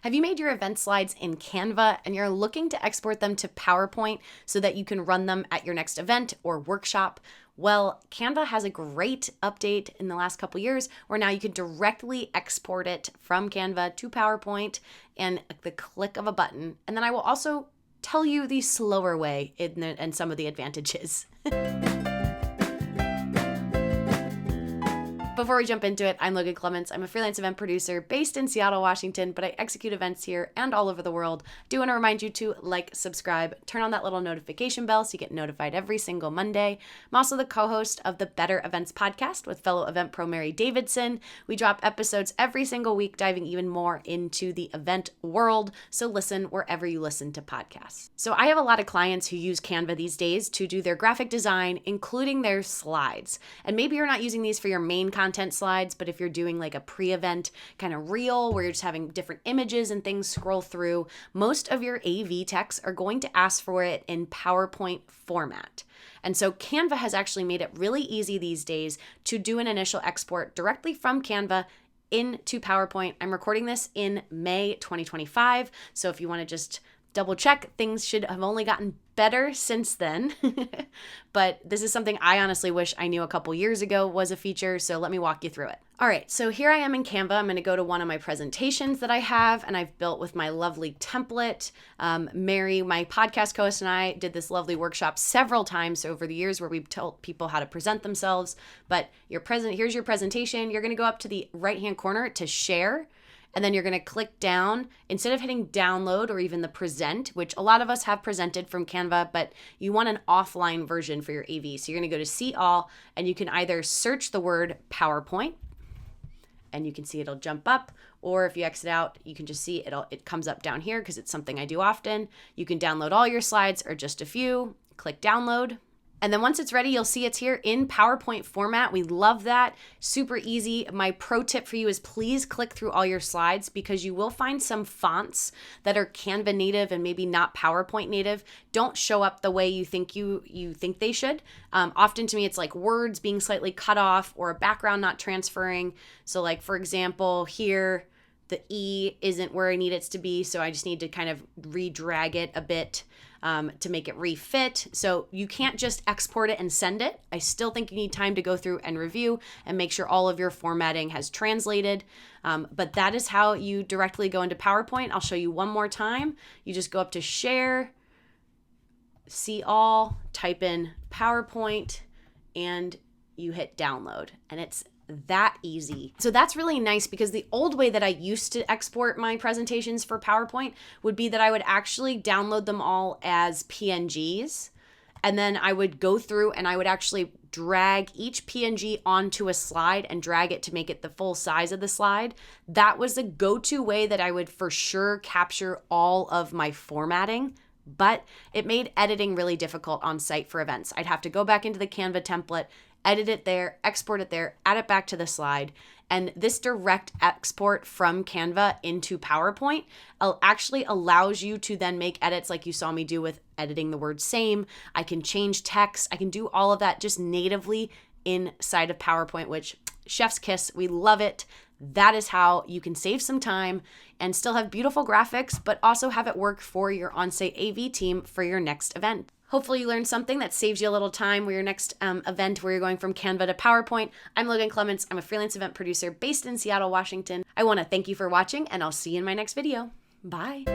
Have you made your event slides in Canva and you're looking to export them to PowerPoint so that you can run them at your next event or workshop? Well, Canva has a great update in the last couple years where now you can directly export it from Canva to PowerPoint and the click of a button. And then I will also tell you the slower way and some of the advantages. Before we jump into it, I'm Logan Clements. I'm a freelance event producer based in Seattle, Washington, but I execute events here and all over the world. I do want to remind you to like, subscribe, turn on that little notification bell so you get notified every single Monday. I'm also the co-host of the Better Events podcast with fellow event pro Mary Davidson. We drop episodes every single week, diving even more into the event world. So listen wherever you listen to podcasts. So I have a lot of clients who use Canva these days to do their graphic design, including their slides. And maybe you're not using these for your main content slides, but if you're doing like a pre-event kind of reel where you're just having different images and things scroll through, most of your AV techs are going to ask for it in PowerPoint format. And so Canva has actually made it really easy these days to do an initial export directly from Canva into PowerPoint. I'm recording this in May 2025, so if you want to just double check, things should have only gotten better since then. But this is something I honestly wish I knew a couple years ago was a feature, so let me walk you through it. All right, so here I am in Canva. I'm going to go to one of my presentations that I have, and I've built with my lovely template. Mary, my podcast co-host, and I did this lovely workshop several times over the years where we've told people how to present themselves. But here's your presentation. You're going to go up to the right-hand corner to share. And then you're going to click down instead of hitting download or even the present, which a lot of us have presented from Canva, but you want an offline version for your AV. So you're going to go to see all, and you can either search the word PowerPoint and you can see it'll jump up, or if you exit out, you can just see it comes up down here because it's something I do often. You can download all your slides or just a few, click download. And then once it's ready, you'll see it's here in PowerPoint format. We love that. Super easy. My pro tip for you is please click through all your slides because you will find some fonts that are Canva native and maybe not PowerPoint native don't show up the way you think think they should. Often to me, it's like words being slightly cut off or a background not transferring. So like, for example, here, the E isn't where I need it to be, so I just need to kind of re-drag it a bit to make it refit. So you can't just export it and send it. I still think you need time to go through and review and make sure all of your formatting has translated. But that is how you directly go into PowerPoint. I'll show you one more time. You just go up to share, see all, type in PowerPoint, and you hit download. And it's that easy. So that's really nice because the old way that I used to export my presentations for PowerPoint would be that I would actually download them all as PNGs. And then I would go through and I would actually drag each PNG onto a slide and drag it to make it the full size of the slide. That was the go-to way that I would for sure capture all of my formatting. But it made editing really difficult on site for events. I'd have to go back into the Canva template, edit it there, export it there, add it back to the slide. And this direct export from Canva into PowerPoint actually allows you to then make edits like you saw me do with editing the word same. I can change text. I can do all of that just natively inside of PowerPoint, which chef's kiss. We love it. That is how you can save some time and still have beautiful graphics, but also have it work for your on-site AV team for your next event. Hopefully you learned something that saves you a little time with your next event where you're going from Canva to PowerPoint. I'm Logan Clements. I'm a freelance event producer based in Seattle, Washington. I want to thank you for watching, and I'll see you in my next video. Bye.